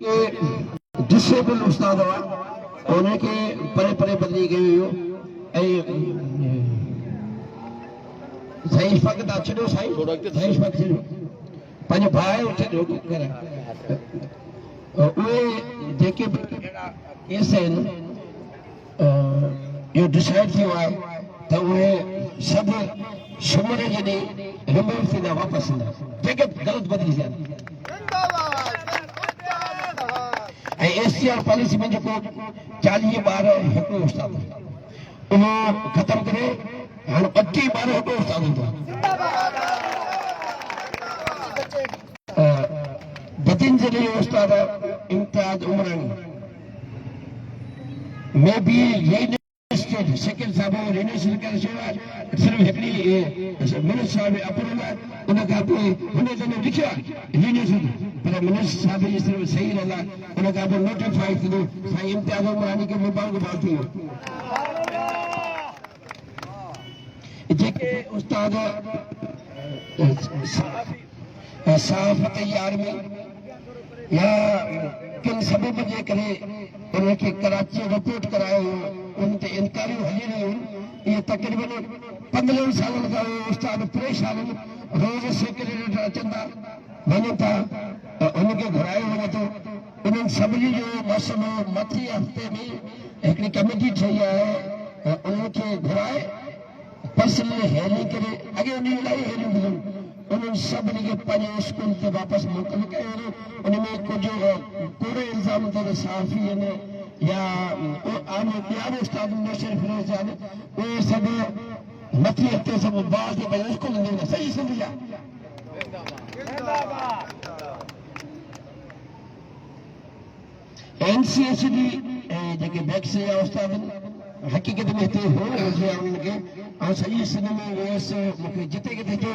के डिसेबल उस्ताद हुआ उनखे परे परे बदिली कई हुयूं साईं इशफाक़ तव्हां छॾियो साईं इशफाक़ छॾियो पंहिंजो भाउ छॾियो उहे जेके बि केस आहिनि इहो डिसाइड थियो आहे त उहे सभु सूमर जे ॾींहुं रिमूव थींदा वापसि ईंदा जेके ग़लति बदिली थिया ऐं एसटीआर पॉलिसी में जेको 40 ॿार हिकिड़ो उस्ताद उहो ख़तमु करे हाणे 32 ॿार हिकिड़ो उस्ताद हूंदो बदिन जे लिए उस्ताद इम्तियाज उमरानी में बि रिनेस्टेड शकील साहब रिनेस्टेड करे छॾियो आहे सिर्फ़ु हिकिड़ी मिनिस्टर साहब अप्रूवल आहे उन खां पोइ हुन ते लिखियो आहे रिनेस्टेड पर मिनिस्टर साहब जी सिर्फ़ु सही रहंदा उन खां पोइ नोटिफाई थींदो साईं इम्तियाज उमरानी खे मुबारकबाद थी जेके उस्ताद साफ़ तैयार में या किन सबब जे करे उनखे कराची रिपोर्ट करायो उन ते इंक्वायरियूं हली रहियूं इहे तक़रीबन 15 सालनि खां उस्ताद परेशान रोज़ सेक्रेटरी अचनि था वञनि था उनखे घुरायो वञे थो उन्हनि सभिनी जो मसइलो मथे हफ़्ते में हिकिड़ी कमेटी ठही आहे उनखे घुराए पर्सनली हेरी करे अॻे उन इलाही हेरियूं मिलनि उन्हनि सभिनी खे पंहिंजे स्कूल ते वापसि मोकल कयो उन में कुझु कूड़े इल्ज़ाम अथव साफ़ी आहिनि या आम ॿिया बि उस्ताद नशर फिरोज़ आहिनि उहे सभु मथे हफ़्ते सभु ॿार खे पंहिंजे स्कूल में सही सम्झा NCSD जेके वैक्स या उस्ताद हक़ीक़त में हिते हो हुजे उनखे ऐं सॼी सिंध में वियुसि मूंखे जिते किथे जो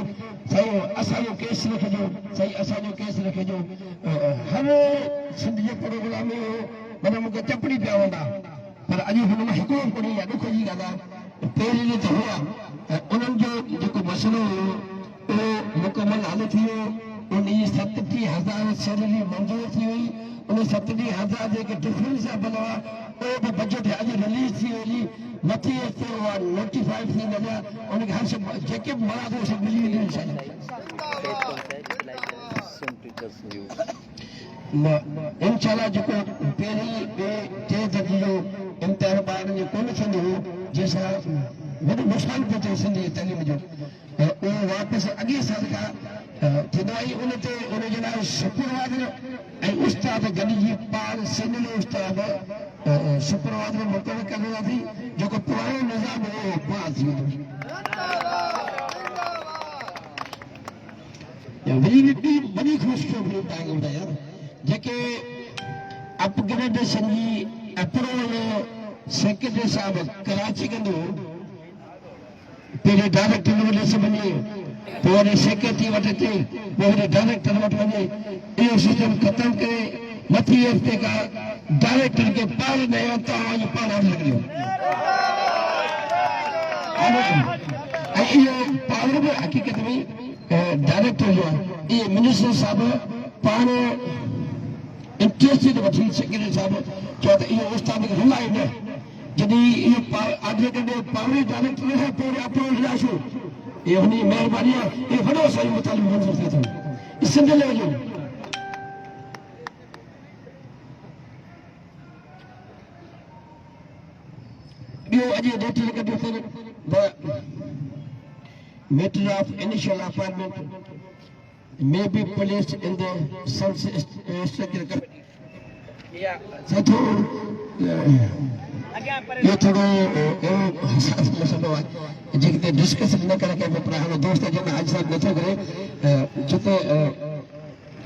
साईं असांजो केस रखिजो साईं असांजो केस रखिजो हर सिंध जे प्रोग्राम में माना मूंखे चपड़ी पिया वेंदा पर अॼु हुन मां हिकिड़ो कोन्हे या ॾुख जी ॻाल्हि आहे पहिरीं त हुआ उन्हनि जो जेको मसइलो हुयो उहो मुकमल हल थी वियो उन जी 37,000 सैलरी मंज़ूर थी वई उन 37,000 जेके डिफरेंस आहे उहो बि बजट अॼु रिलीज़ थी वई मथे हफ़्ते उहा नोटिफाइड थी वञे उनखे हर शइ जेके बि मराद उहे सभु मिली वेंदियूं इंशाल्लाह जेको पहिरीं टे दर्जे जो इम्तिहान ॿारनि जो कोन थींदो हो जंहिंसां वॾो नुक़सानु पियो थिए सिंधी तइलीम जो उहो वापसि अॻे साल खां थींदो आहे उन ते उन जे लाइ शुक्रवार ऐं उस्ताद गॾिजी पाण सिंध उस्ताद शुक्रवार में मुक़ररु कंदासीं जेको पुराणो निज़ाम हो पास थी वेंदो वॾी ख़ुशख़बरी तव्हांखे ॿुधायां जेके अपग्रेडेशन जी अप्रूवल सेक्रेटरी साहिब कराची कंदो पहिरें डायरेक्टर वटि ॾिस वञे पोइ वरी सेक्रेटरी वटि अचे पोइ वरी डायरेक्टर वटि वञे इहो सिस्टम ख़तमु करे मथे हफ़्ते खां डायरेक्टर खे पाण ॾियो तव्हां वञी पाण हली ऐं इहो पावर बि हक़ीक़त में डायरेक्टर जो आहे इहे मिनिस्टर साहिब पाण इंटरेस्टेड वठी सेक्रेटरी साहिब चओ त इहो उस्ताद खे हलाए न जॾहिं इहो आगे कॾहिं पावर डायरेक्टर है पोइ अप्रूवल ॾियासीं इहो हुन जी महिरबानी आहे इहो वॾो असांजो मुतालिबो मंज़ूर थिए थो सिंध लेवल जो ॿियो अॼु डेट कढियो अथनि matter of initial appointment may be placed in the structure committee. ये थोड़ो मसलो है जेके डिस्कशन न करे के पर हाणे दोस्त जन आज साहब नथो करे जिते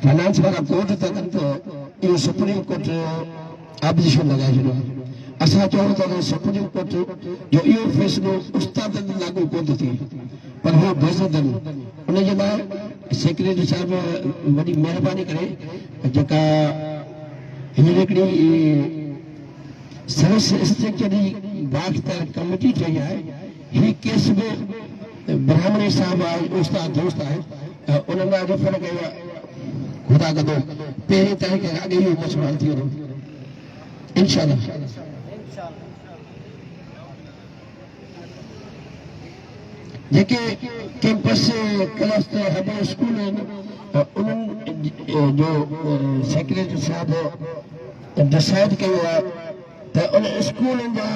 फाइनेंस वाला कोर्ट तक तो ये सुप्रीम कोर्ट ऑब्जेक्शन लगाए छॾियो असां चऊं था सुप्रीम कोर्ट जो इहो फ़ैसिलो उस्तादनि लागू कोन थी पर उहो बेज़दनि उन जे लाइ सेक्रेटरी साहिब वॾी महिरबानी करे जेका हिन हिकिड़ी सर्विस स्ट्रक्चर जी बाक़ी कमेटी ठही आहे हीउ केस बि ब्राह्मणी साहिब आहे उस्ताद दोस्त आहे उन्हनि लाइ रेफर कयो आहे खुदा कदो पहिरीं तारीख़ खां अॻु इहो मसलो हल थी वञे इंशाअल्लाह। जेके कैंपस क्लास ते हबल स्कूल आहिनि उन्हनि जो सेक्रेटरी साहब डिसाइड कयो आहे त उन स्कूलनि जा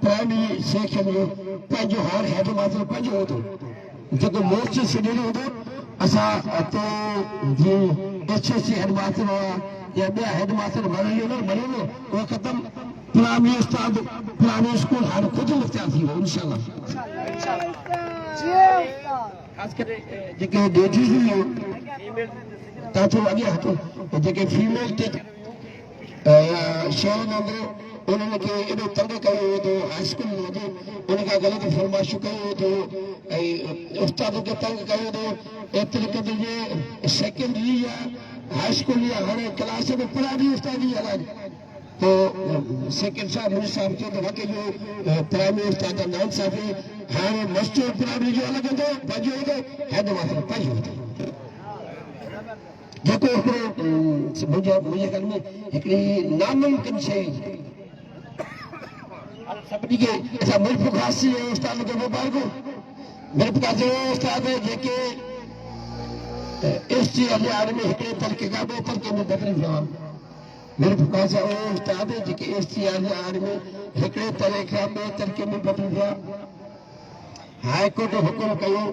प्राइमरी सेक्शन जो पंहिंजो हर हेड मास्टर पंहिंजो हूंदो जेको मोर्चो छॾियलु हूंदो। असां हिते जीअं HSC हेड मास्टर हुआ या ॿिया हेड मास्टर भरियल उहो ख़तमु प्राइमरी उस्ताद प्राइमरी स्कूल हाणे ख़ुदि मुख़्तियार थी वियो इंशाअल्लाह। ख़ासि करे जेके लेडीज़ हुयूं तव्हां थोरो अॻियां हटो जेके फीमेल शहरनि अंदरि उन्हनि खे एॾो तंग कयो वेंदो हाई स्कूल में वञे उनखां ग़लति फरमाइशूं कयो वेंदो ऐं उस्ताद खे तंग कयो वेंदो। एतिरे क़दुरु जे सेकेंडरी या हाई स्कूल या हाणे क्लास में प्राइमरी उस्तादी हलाइनि तो सेकेंड साहब मुझे साहब चयो त वाकई जो प्राइमरी उस्ताद नाम साहब हाणे मास्टर प्राइमरी जो अलॻि हूंदो पंहिंजो हूंदो हेड मास्टर पंहिंजो हूंदो जेको मुंहिंजे घर में हिकिड़ी नामुमकिन शइ सभिनी खे असां मुल्फ़ उस्ताद खे मुबारक मुल्फ़ उस्ताद जेके ST हलियार में हिकिड़े तरीक़े खां ॿिए तरीक़े में बदिली विया मुल्फ़ उस्ताद जेके ST हलियार में हिकिड़े तरह खां ॿिए तरीक़े में बदिली विया। हाई कोर्ट हुकुम कयो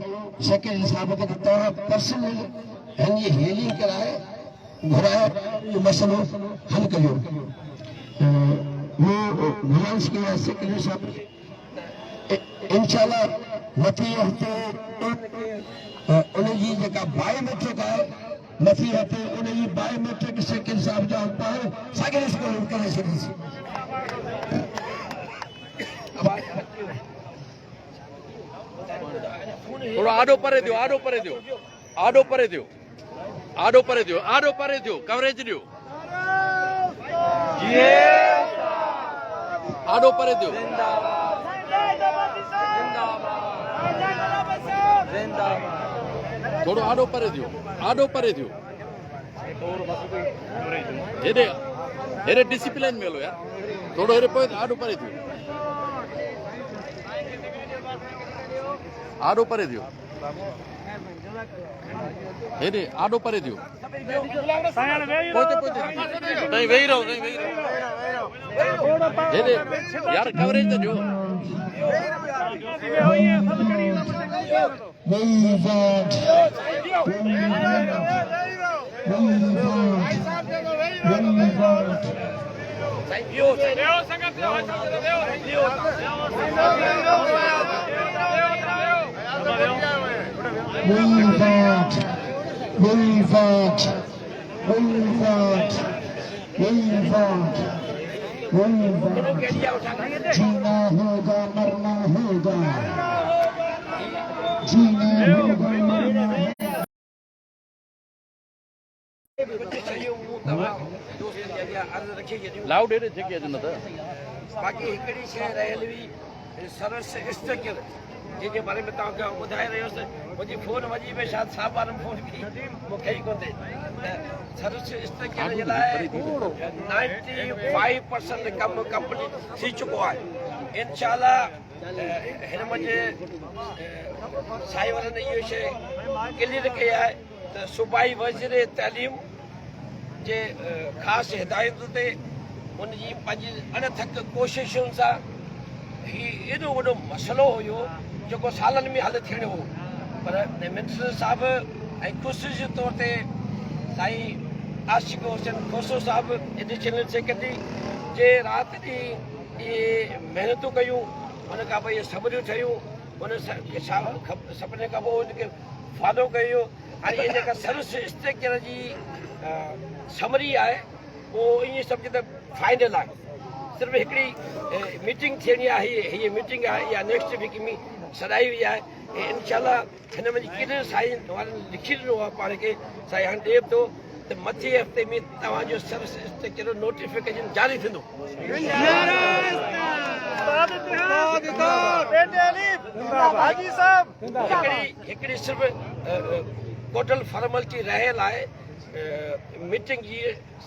सेक्रेटरी साहब खे त तव्हां पर्सनल हिन जी हीलिंग कराए घुराए इहो मसइलो हल कयो। गुज़ारिश कयो आहे सेक्रेटरी साहब इंशाअल्लाह मथे हफ़्ते उनजी जेका बायोमेट्रिक आहे मथे हफ़्ते उनजी बायोमेट्रिक सेक्रेटरी साहब जा पाण साॻिए स्कूल में करे छॾीसीं। थोड़ा आडो परे दियो आडो परे दियो आडो परे दियो आडो परे दियो आडो परे दियो कवरेज दियो आडो परे दियो थोड़ो आडो परे दियो हेॾे हेॾे डिसिप्लिन में हलो यार थोड़ो हेॾे पोइ आडो परे दियो आडो परे दियो हेॾे आडो परे दियो नहीं वेही रहो हेॾे यार कवरेज तो ॾियो जीना होगा मरना होगा जीना होगा मरना लाउड हेॾे जेके अचनि था बाक़ी हिकिड़ी शइ रहियल हुई सरस स्ट्रक्चर जंहिंजे बारे में तव्हांखे ॿुधाए रहियोसि मुंहिंजी फोन वञी पे शायदि साहब वारनि फोन कई मूंखे ई कोन्हे सरस स्ट्रक्चर जे लाइ 95% कमु कंप्लीट थी चुको आहे इंशाअल्लाह। हिन मुंहिंजे साईं वारनि इहो शइ क्लियर कई आहे त सूबाई वज़ीर तइलीम जे ख़ासि हिदायतुनि ते उनजी पंहिंजी अणथक कोशिशुनि सां हीउ एॾो वॾो मसइलो हुयो जेको सालनि में हल थियणो हो पर मिनिस्टर साहब ऐं ख़ुशूसी तौर ते साईं आशिक़ हुसैन खोसो साहब एडिशनल सेक्रेटरी जे राति ॾींहुं इहे महिनतूं कयूं उन खां पोइ इहे सबरियूं ठहियूं उन सभिनी खां पोइ उनखे फॉलो कयो। हाणे इहे जेका सर्विस स्ट्रक्चर जी समरी आहे उहो ईअं सम्झ त फाइनल आहे सिर्फ़ु हिकिड़ी मीटिंग थियणी आहे हीअ मीटिंग आहे इहा नेक्स्ट वीक में सॾाई वई आहे ऐं इंशाअल्लाह हिन में केॾे साईं वारनि लिखी ॾिनो आहे पाण खे साईं हाणे ॾिए थो त मथे हफ़्ते में तव्हांजो सर्विस स्ट्रक्चर नोटिफिकेशन जारी थींदो। हिकिड़ी सिर्फ़ु टोटल फॉर्मेलिटी रहियल आहे मीटिंग जी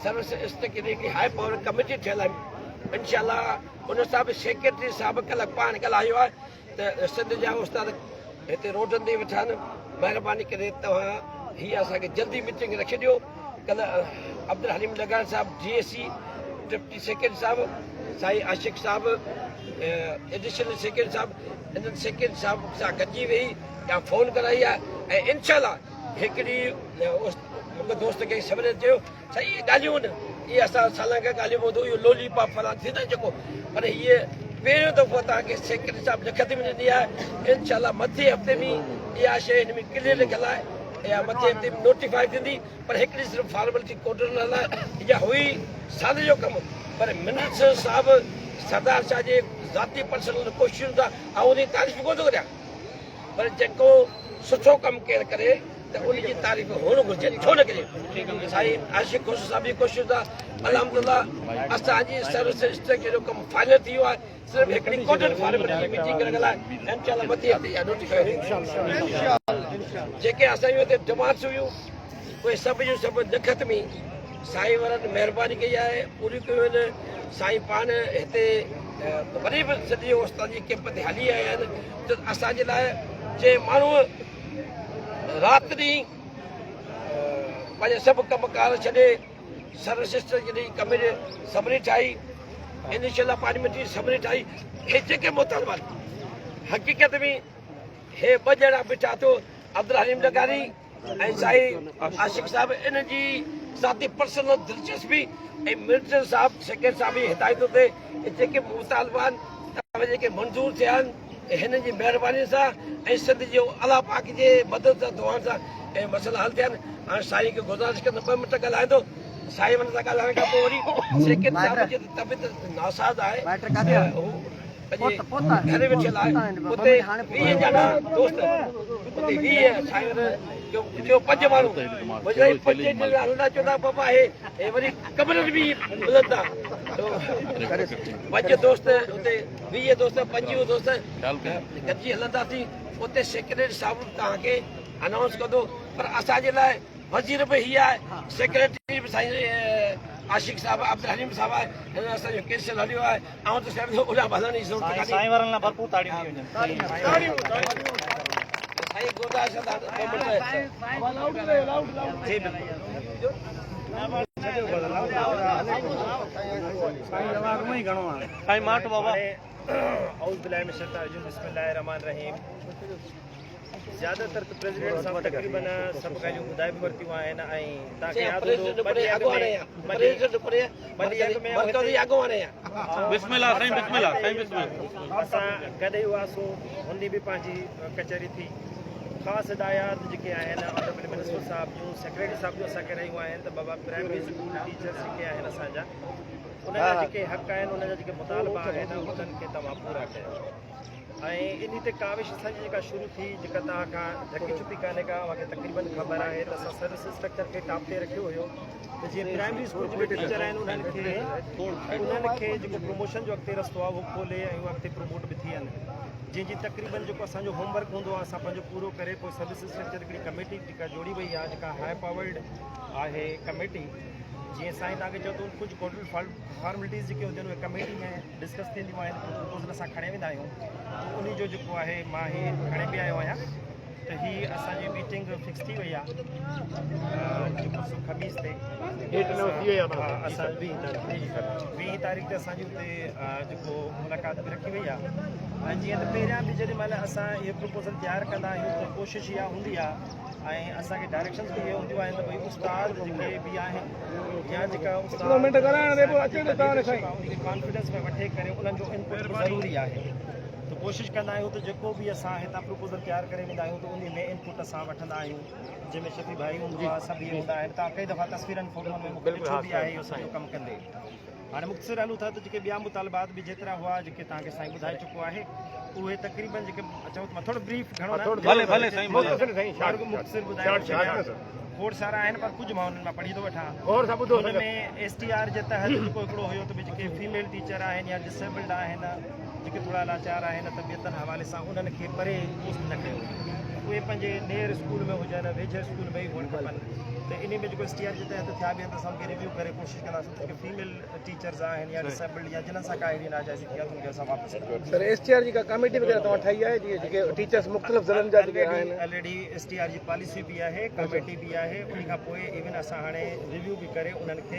service inspector high power committee ठहियल आहिनि इंशाल्लाह उन सां बि सेक्रेटरी साहिब कल्ह पाण ॻाल्हायो आहे त सिंध जा उस्ताद हिते रोडनि ते वेठा आहिनि महिरबानी करे तव्हां हीअ असांखे जल्दी मीटिंग रखी ॾियो कल्ह अब्दुल हलीम लगान साहिब GSC डिप्टी सेक्रेटरी साहिब साईं आशिक़ साहिब एडिशनल सेक्रेटरी साहिब इन्हनि सेक्रेटरी साहिब सां गॾिजी वेही या फ़ोन कराई आहे ऐं इंशाल्लाह हिकिड़ी मूंखे दोस्त खे सभिनी चयो साईं इहे ॻाल्हियूं आहिनि इहे असां सालनि खां ॻाल्हियूं ॿुधो इहो लोलीपॉप फलाण थींदो जेको पर हीअ पहिरियों दफ़ो तव्हांखे सेक्रेटरी साहिब लिखत में ॾिनी आहे इंशाल्लाह मथे हफ़्ते में इहा शइ हिन में क्लियर लिखियल आहे या मथे हफ़्ते में नोटिफाई थींदी पर हिकिड़ी सिर्फ़ु फॉर्मेलिटी कोर्टनि लाइ इहा हुई साल जो कमु पर मिनिस्टर साहिब सरदार शाह जे ज़ाती पर्सनल कोशिशुनि सां ऐं उनजी तारीफ़ कोन थो करियां पर जेको सुठो कमु केरु करे त उनजी तारीफ़ हुअणु घुरिजे छो न करे साईं आशिक़ खुशू साहिब जी कोशिशि आहे अल्हम्दुलिल्लाह असांजी सर्विस इंस्पेक्टर जो कमु फाइनल थी वियो आहे सिर्फ़ु हिकिड़ी कोर्टन फॉर्मेलिटी जी मीटिंग रखियल आहे इंशाल्लाह मथे हफ़्ते इहा नोटिफाई जेके असांजूं हिते डिमांड्स हुयूं उहे सभु जूं सभु लिखत में साईं वारनि महिरबानी कई आहे पूरी कयूं आहिनि साईं पाण हिते वरी बि सॼी उस्ताद जी कैंप ते हली आया आहिनि त असांजे लाइ जे माण्हू राति ॾींहुं पंहिंजा सभु कमकार छॾे सर्विस जॾहिं कमेटी सभिनी ठाही इनिशियल पार्लियामेंट्री सभिनी ठाही हे जेके मुतालबा हक़ीक़त में हे ॿ ॼणा बीठा थो अब्दुल हलीम लगानी ऐं साईं आशिक़ साहिब इन जी ज़ाती पर्सनल दिलचस्पी ऐं मिनिस्टर साहिब सेक्रेटरी साहिब जी हिदायतूं ते जेके मुतालबा आहिनि जेके मंज़ूर थिया आहिनि हिन जी महिरबानी सां ऐं सिंध जो अलाह पाक जे मदद सां दुआनि सां ऐं मसइला हल थिया आहिनि हाणे साईं खे गुज़ारिश कंदो 2 मिंट ॻाल्हाईंदो साईं सां ॻाल्हाइण खां पोइ वरी सेक्रेटरी साहिब जी तबियत नासाज़ आहे घर वेठियल आहे उते 20 ॼणा दोस्त उते 20 साईं जो 5 माण्हू हलंदा चवंदा बाबा हे वरी कमरनि बि मिलंदा 5 दोस्त उते 20 दोस्त 25 दोस्त गॾिजी हलंदासीं उते सेक्रेटरी साहिब तव्हांखे अनाउंस कंदो पर असांजे लाइ वज़ीर बि हीअ आहे सेक्रेटरी बि साईं आशिक़ साहिब अब्दुल हलीम साहिब आहे हिन असांजो केस हलियो आहे ऐं त साहिब ओॾा हलण जी ज़रूरत कान्हे साईं वारनि लाइ भरपूर ताड़ियूं थी वञनि साईं गुरदास साईं माट बाबा औज़ बिल्लाहि मिनश शैतानिर रजीम बिस्मिल्लाहिर रहमानिर रहीम ज़्यादातर प्रेसिडेंट साहब तकरीबन सब ॻाल्हियूं ॿुधाए बि वरितियूं आहिनि ऐं तव्हांखे यादि हूंदो असां गॾु ई हुआसीं हुनजी बि पंहिंजी कचहरी थी ख़ासि हिदायत जेके आहिनि ऑनरेबल मिनिस्टर साहिब जूं सेक्रेटरी साहिब जो असांखे रहियूं आहिनि त बाबा प्राइमरी स्कूल टीचर्स जेके आहिनि असांजा उनजा जेके हक़ आहिनि उनजा जेके मुतालबा आहिनि उन्हनि खे तव्हां पूरा कयो ऐं इन ते काविश असांजी जेका शुरू थी जेका तव्हां खां ढकी छुपी कान्हे का मूंखे तक़रीबन ख़बर आहे त असां सर्विस इंस्पेक्टर खे टॉप ते रखियो हुयो त जीअं प्राइमरी स्कूल जेके टीचर आहिनि उन्हनि खे जेको प्रमोशन जो अॻिते रस्तो आहे उहो खोले ऐं उहे अॻिते प्रमोट बि थी वञनि जंहिंजी तक़रीबन जेको असांजो होमवर्क हूंदो आहे असां पंहिंजो पूरो करे पोइ सर्विस इंस्पेक्टर हिकिड़ी कमेटी जेका जोड़ी वई आहे जेका हाई पावर्ड आहे कमेटी जीअं साईं तव्हांखे चयो त कुझु कोर्टल फॉर्मेलिटीज़ जेके हूंदियूं आहिनि उहे कमेटी में डिस्कस थींदियूं आहिनि प्रपोज़ल असां खणे वेंदा आहियूं उन जो जेको आहे मां हीअ खणे बि आयो आहियां त हीअ असांजी मीटिंग फिक्स थी वई आहे जेको खमीस ते असां 20 तारीख़ ते असांजी हुते जेको मुलाक़ात बि रखी वई आहे ऐं जीअं त पहिरियां बि जेॾी महिल असां इहो प्रपोज़ल तयारु कंदा आहियूं त कोशिशि इहा हूंदी आहे ऐं असांखे डायरेक्शन्स बि इहे हूंदियूं आहिनि त भई उस्ताद जेके बि आहिनि या जेका कॉन्फिडेंस में वठे करे उन्हनि जो इनपुट ज़रूरी आहे त कोशिशि कंदा आहियूं त जेको बि असां हितां प्रपोज़ल तयारु करे वेंदा आहियूं त उन में इनपुट असां वठंदा आहियूं जंहिंमें शफ़ी भाई हूंदो आहे सभु इहे हूंदा आहिनि तव्हां कई दफ़ा तस्वीरनि फोटोनि में मूंखे ॾिठो बि आहे इहो सॼो कमु कंदे हाणे मुख़्तसिर हलूं था त जेके ॿिया मुतालबात बि जेतिरा हुआ जेके तव्हांखे साईं ॿुधाए चुको आहे उहे तक़रीबन जेके चऊं त मां थोरो ब्रीफ घणो मुख़्तसिर ॿुधाए खोड़ सारा आहिनि पर कुझु मां हुननि मां पढ़ी थो वठां हुन में STR जे तहत जेको हिकिड़ो हुयो त भई जेके फीमेल टीचर आहिनि या डिसेबल्ड आहिनि जेके थोरा लाचार आहिनि तबियतनि हवाले सां उन्हनि खे परे पोस्ट न कयो उहे पंहिंजे नेर स्कूल में हुजनि वेझर स्कूल में ई हुअणु खपनि तो इन में जो STR के तहत थिया बि आहिनि त रिव्यू करे कोशिशि कंदासीं कि फीमेल टीचर्स आहिनि या डिसेबल्ड या जिन्हनि सां का अहिड़ी नाजाइज़ी थी आहे त उनखे असां वापसि सर STR जी का कमेटी वगैरह तव्हां ठाही आहे जीअं जेके टीचर्स मुख़्तलिफ़ ज़िलनि जा जेके आहिनि ऑलरेडी STR जी पॉलिसी भी आहे कमेटी भी आहे उन खां पोइ इवन असां हाणे रिव्यू भी करे उन्हनि खे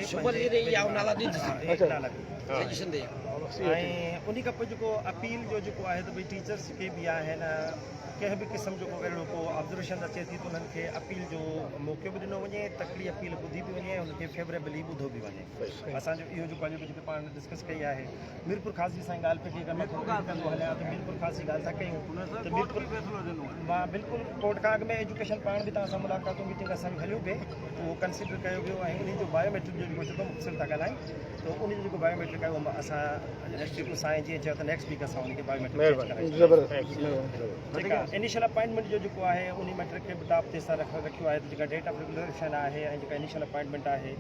ऐं उन खां पोइ जेको अपील जो जेको आहे त भई टीचर्स खे बि आहिनि कंहिं बि क़िस्म जो अहिड़ो को ऑब्जर्वेशन अचे थी त उन्हनि खे अपील जो मौक़ो बि ॾिनो वञे तकड़ी अपील ॿुधी बि वञे उनखे फेवरेबली ॿुधो बि वञे असांजो इहो जेको पंहिंजो जेके पाण डिस्कस कई आहे मीरपुर ख़ास जी साईं ॻाल्हि पेटी अगरि मां थोरो कंदो हलियां त मीरपुर ख़ास जी ॻाल्हि था कयूं त मीरपुर मां बिल्कुलु कोर्ट खां अॻु में एजुकेशन पाण बि तव्हां सां मुलाक़ातूं मीटिंग असांजूं हलियूं पिए उहो कंसिडर कयो वियो ऐं उन जो बायोमेट्रिक जो जेको जेको मुख़्तलिफ़ था ॻाल्हायूं त उन जो जेको बायोमेट्रिक आहे उहो असां जेको साईं जीअं चयो त नेक्स्ट वीक असां उनखे बायोमेट्रिक ठीकु आहे इनिशियल अपॉइंटमेंट जो जेको आहे उन मैट्रिक खे बि टॉप ते असां रखियो आहे त जेका डेट ऑफ रेगुलेशन आहे ऐं जेका इनिशियल अपॉइंटमेंट आहे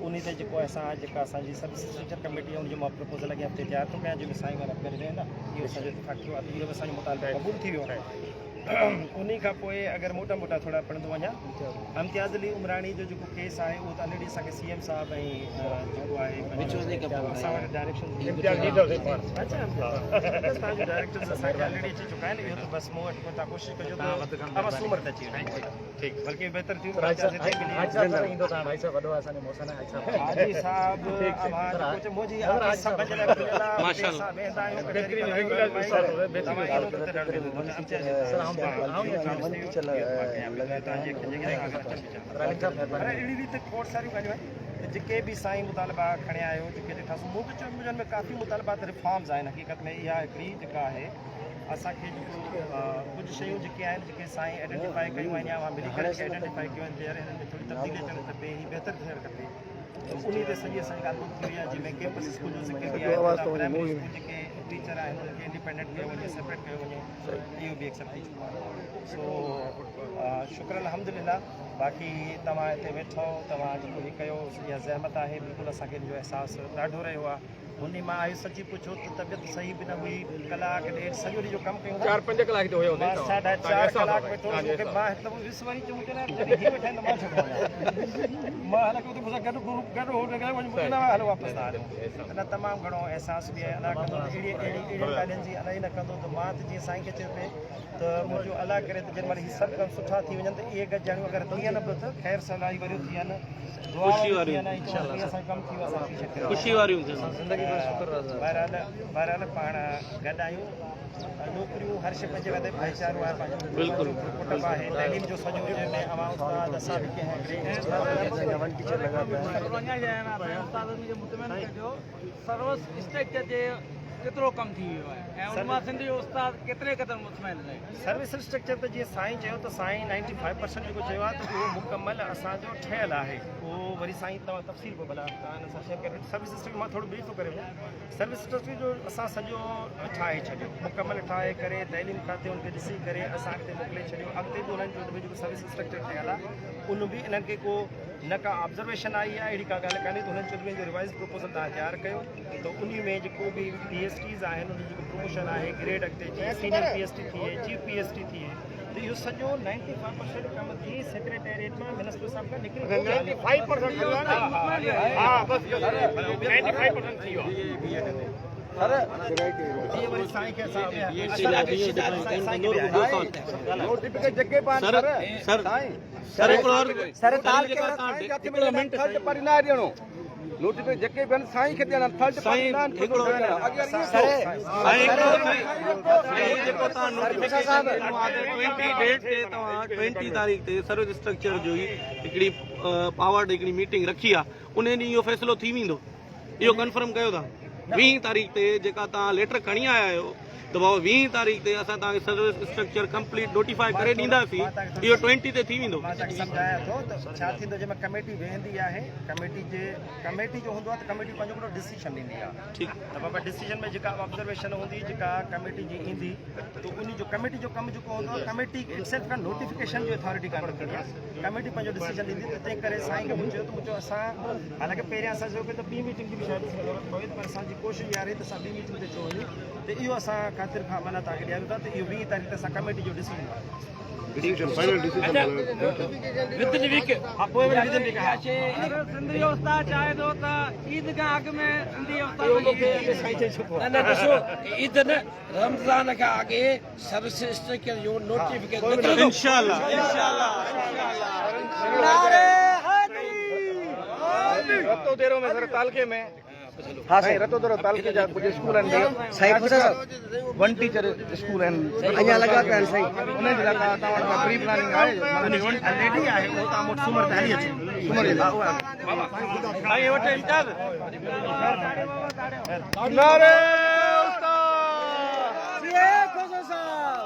उन ते जेको असां जेका असांजी सर्विस स्ट्रक्चर कमेटी आहे उनजो मां प्रपोज़ल अॻियां हफ़्ते तयारु थो कयां जंहिंमें साईं वारा करे वेंदा इहो असांजो इतफ़ाक़ थियो आहे इहो बि असांजो मुतालबो क़बूल थी वियो उन खां पोइ अगरि मोटा मोटा थोरा पढ़ंदो वञा इम्तियाज़ अली उमराणी जो जेको केस आहे उहो त ऑलरेडी असांखे CM साहब ऐं जेको आहे असां वटि डायरेक्शन तव्हांजो डायरेक्टर्स असांखे ऑलरेडी अची चुका आहिनि इहो त बसि मूं वटि तव्हां कोशिशि कजो त अब सूमर त अची वञे बल्कि बहितर थी हाजी साहब मुंहिंजी खोड़ सारियूं ॻाल्हियूं आहिनि जेके बि साईं मुतालबा खणे आयो जेके ॾिठासीं मूं बि चयो मुंहिंजनि में काफ़ी मुतालबात रिफॉर्म्स आहिनि हक़ीक़त में इहा हिकिड़ी जेका आहे असांखे जेको कुझु शयूं जेके आहिनि जेके साईं आइडेंटिफाई कयूं आहिनि या मां मिली करे आइडेंटिफाई कयूं आहिनि ॿीहर हिननि में थोरी तब्दीली अचणु खपे ही बहितर थियणु खपे उन ते सॼी असांजी ॻाल्हि थी वई आहे जंहिंमें कैंपस स्कूल जो ज़िक्र बि आहे प्राइमरी स्कूल जेके टीचर आहिनि उनखे इंडिपेंडेंट कयो वञे सेपरेट कयो वञे इहो बि एक्सेप्ट थी चुको आहे सो शुक्र अल्हम्दुलिल्लाह बाक़ी तव्हां हिते वेठो तव्हां जेको हीअ कयो इहा ज़हमत आहे बिल्कुलु असांखे हिन जो अहसासु ॾाढो रहियो आहे उन मां आयुसि सची पुछो त तबियत सही बि न हुई कलाक ॾेढ सॼो ॾींहुं जो कमु कयूं 4-5 कलाक जो हुयो 4.5 कलाक वेठो मूंखे मां हिते विसवारी चऊं जॾहिं वेठा आहिनि मां छो मां हालांकि मूंसां गॾु वञी हलो वापसि था हलियो अञा तमामु घणो अहसासु बि आहे अञा कंदो अहिड़ी ॻाल्हियुनि जी अलाही न कंदो त मां त जीअं साईं खे चयो पिए त मुंहिंजो अलाह करे त जेॾी महिल हीअ सभु कमु सुठा थी वञनि त इहे गॾिजाणियूं अगरि थियनि बि त ख़ैर सलाही वरियूं थियनि बहरहाल पाण गॾु आहियूं नौकरियूं हर शइ पंहिंजे वॾे भाईचारो आहे पंहिंजो बिल्कुलु कुटुंब आहे तइलीम जो सॼो जंहिंमें अवां उस्ताद असां बि सर्विस स्ट्रक्चर जे केतिरो कमु थी वियो आहे ऐं उन मां सिंधी उस्ताद केतिरे क़दर मुतमइन आहिनि सर्विस स्ट्रक्चर त जीअं साईं चयो त साईं 95% जेको चयो आहे त उहो मुकमल असांजो ठहियलु आहे उहो वरी साईं तव्हां तफ़सील पोइ भला तव्हां हिन सां शेयर करे सर्विस स्ट्रक्चर मां थोरो ब्रीफ थो करे वञा सर्विस स्ट्रक्चर जो असां सॼो ठाहे छॾियो मुकमल ठाहे करे तइलीम खाते उनखे ॾिसी करे असां अॻिते मोकिले छॾियो अॻिते बि उन्हनि जो जेको सर्विस स्ट्रक्चर ठहियलु आहे उन बि इन्हनि खे को न का ऑब्जर्वेशन आई आहे अहिड़ी का ॻाल्हि कान्हे त हुननि चुननि जो रिवाइज़ प्रपोज़ल तव्हां तयारु कयो त उन में जेको बि PhDs आहिनि उन जेको प्रमोशन आहे ग्रेड अॻिते थिए सीनियर PhD थिए चीफ PhD थिए त इहो सॼो 95% कमु थी सेक्रेटेरिएट मां मिनिस्टर साहिब खां निकिरी नोटिफिकेशन जेके बि साईं खे ॾियणा थर्ड तारीख़ ते सर्विस स्ट्रक्चर जो ई हिकिड़ी पावर हिकिड़ी मीटिंग रखी आहे उन ॾींहुं इहो फ़ैसिलो थी वेंदो इहो कंफर्म कयो था 20 तारीख़ ते जेका तव्हां लेटर खणी आया आहियो त बाबा 20 तारीख़ ते असां तव्हांखे सर्विस स्ट्रक्चर कंप्लीट नोटिफाई करे ॾींदासीं इहो 20 ते थी वेंदो सम्झायां थो त छा थींदो जंहिंमें कमेटी वेहंदी आहे कमेटी जो हूंदो आहे त कमेटी पंहिंजो हिकिड़ो डिसीजन ॾींदी आहे ठीकु त बाबा डिसीजन में जेका ऑब्जर्वेशन हूंदी जेका कमेटी जी ईंदी त उन जो कमेटी जो कमु जेको हूंदो आहे कमेटी इटसेल्फ खां नोटिफिकेशन जी अथॉरिटी कान रखंदी आहे कमेटी पंहिंजो डिसीजन ॾींदी त तंहिं करे साईं खे मुंहिंजो त मुंहिंजो असां हालांकि पहिरियां असां चयो पिए त ॿी मीटिंग जी बि शायदि ज़रूरत पवे पर असांजी कोशिशि इहा रही त असां ॿी मीटिंग ते चयो वञूं त इहो असां ख़ातिर खां माना तव्हांखे ॾियारियूं था त इहो 20 तारीख़ ते असां कमेटी जो decision within week Sindhi उस्ताद चाहे तो ईद खां अॻु में सिंधी उस्ताद न ॾिसो ईद न रमज़ान खां अॻे सर्विस स्ट्रक्चर जो नोटिफिकेशन इंशाल्लाह रतोदेरो में सर तालके में हाँ साईं रतोदेरो तालके जा कुछ स्कूल आहिनि साईं वन टीचर स्कूल आहिनि अञा लॻा पिया आहिनि साईं उन जे लाइ तव्हां वटि प्री प्लानिंग आहे रेडी आहे उहो तव्हां वटि सूमर ते हली अचे सूमर जे लाइ साईं वटि इम्तियाज़ नारे उस्ताद ये खोसा साहब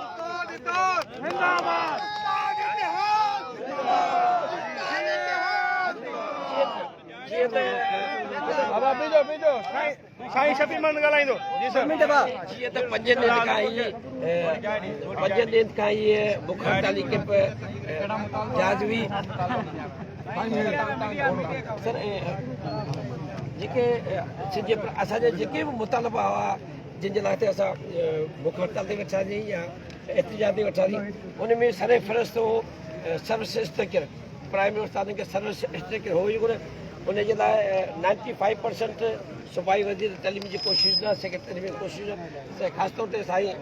जिंदाबाद बाबा बीजो बीजो साईं शफी मन ॻाल्हाईंदो जी सर जीअं त 5 ॾींहं खां इहे बुख हड़ताली कैंप जाज हुई सर जेके असांजा जेके बि मुतालबा हुआ जिन जे लाइ असां बुख हड़ताल ते वेठासीं या एहतिजाज ते वेठासीं उन में सर फ़हरिस्त हो सर्विस स्ट्रक्चर प्राइमरी उस्तादनि खे सर्विस स्ट्रक्चर हो ई कोन उनजे लाइ 95% सूबाई वज़ीर तइलीम जी कोशिशि न सेक्रेटरी में कोशिशि ख़ासि तौर ते साईं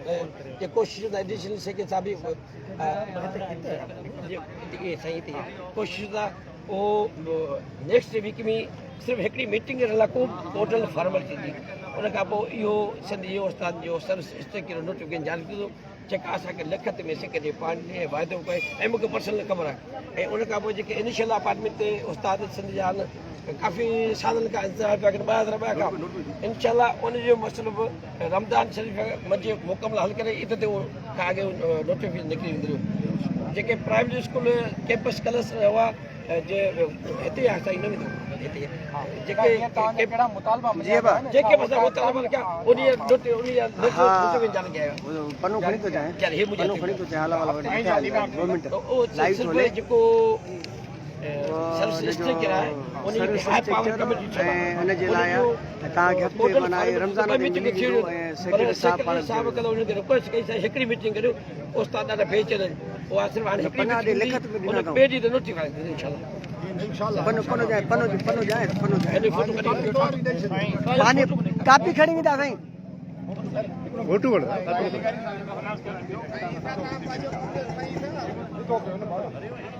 जे कोशिशि न एडिशनल सेक्रेटरी साहब बि साईं ते कोशिशि न उहो नेक्स्ट वीक में सिर्फ़ु हिकिड़ी मीटिंग रखूं टोटल फॉर्मल थींदी उन खां पोइ इहो सिंधी उस्ताद जो सर्विस स्ट्रक्चर नोटिफिकेशन जारी थींदो जेका असांखे लिखत में सेक्रेटरी पार्टी वाइदो कए ऐं मूंखे पर्सनल ख़बर आहे ऐं उन खां पोइ जेके इनिशियल अपार्टमेंट ते उस्ताद सिंध जा आहिनि काफ़ी सालनि खां इंतज़ार पिया कनि 2002 खां इनशाला उनजो मसइलो बि रमज़ान शरीफ़ मंझि मुकमल हल करे ईद ते उहो खां अॻे नोटिफिकेशन निकिरी वेंदियूं जेके प्राइमरी स्कूल कैंपस क्लास हुआ जे हिते आहे साईं न वेंदो हिते जेके जेके असां मुतालबा रखिया उन नोटिफिकेशन जारी कया पन्नो खणी थो जाए यार हे मुझे पन्नो खणी थो जाए हला वाला 2 मिनट लाइव थोले जेको सर्विस स्ट्रक्चर आहे उन जी हाई पावर कमेटी इन जे लाइ तव्हांखे हफ़्ते माना रमज़ान में मिली वियो ऐं सेक्रेटरी साहब कल्ह उनखे रिक्वेस्ट कई साईं हिकिड़ी मीटिंग करियो उस्ताद ॾाढा बेचैन उहा सिर्फ़ु हाणे हिकिड़ी लिखत में ॿिए ॾींहुं नोटिफाई थींदी इंशाल्लाह पन्नो जाए पानी कापी खणी वेंदा साईं फोटो वठो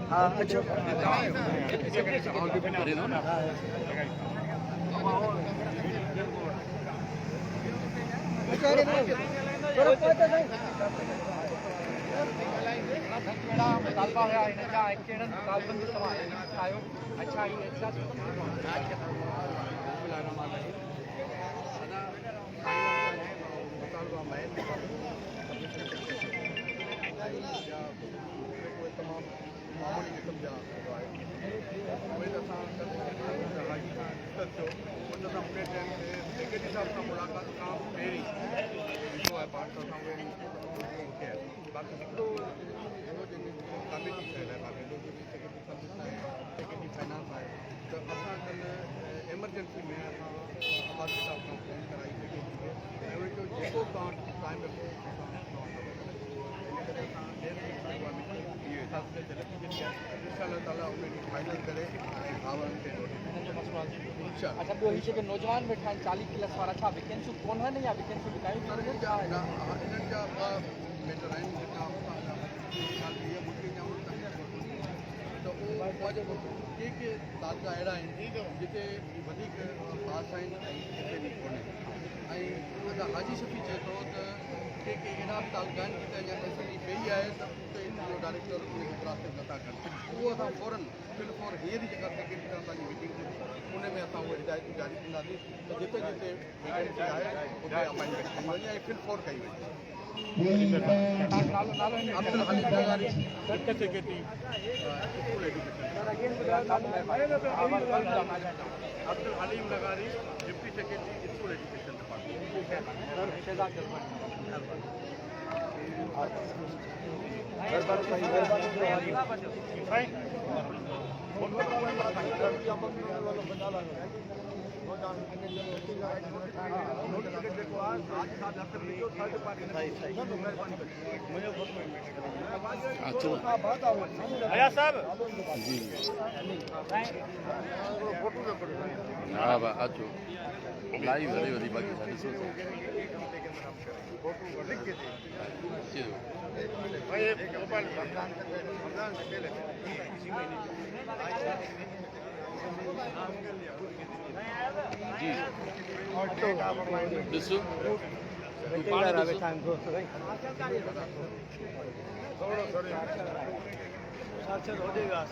हा अचो मुतालबा हुया हिन जा कहिड़नि मुतालबनि जो तव्हां आयो अच्छा ही एमरजेंसी में आबादी साहब खां फ़ोन कराई जेको टाइम फाइनल करे अच्छा ॿियो हीअ जेके नौजवान वेठा आहिनि 40 प्लस वारा छा वैकेंसियूं कोन आहिनि या वैकेंसियूं ॿुधायूं इन्हनि जा मैटर आहिनि जेका त उहा जेको के तालका अहिड़ा आहिनि जिते वधीक पास आहिनि ऐं किथे बि कोन्हे ऐं उन हाजी शफ़ी चए थो त के अहिड़ा तालका आहिनि जिते अञा तस्वीर पई आहे त उते डायरेक्टर उनखे ट्रांसफर नथा कनि उहो असां फौरन फिलफौर हीअं ई जेका सेक्रेटरी सां असांजी मीटिंग थी उन में असां उहे हिदायतूं जारी कंदासीं त जिते जिते वैकेंसी आहे उते अपॉइंटमेंट कई वञे ऐं फिलफौर कई वञे अब्दुल हलीम लगारी secretary school education Abdul Haleem लगारी deputy secretary school education department आया साहब હા બા આજો લાઈવ હરી હરી બાકી સાડી સો जी बिसु हो जाएगा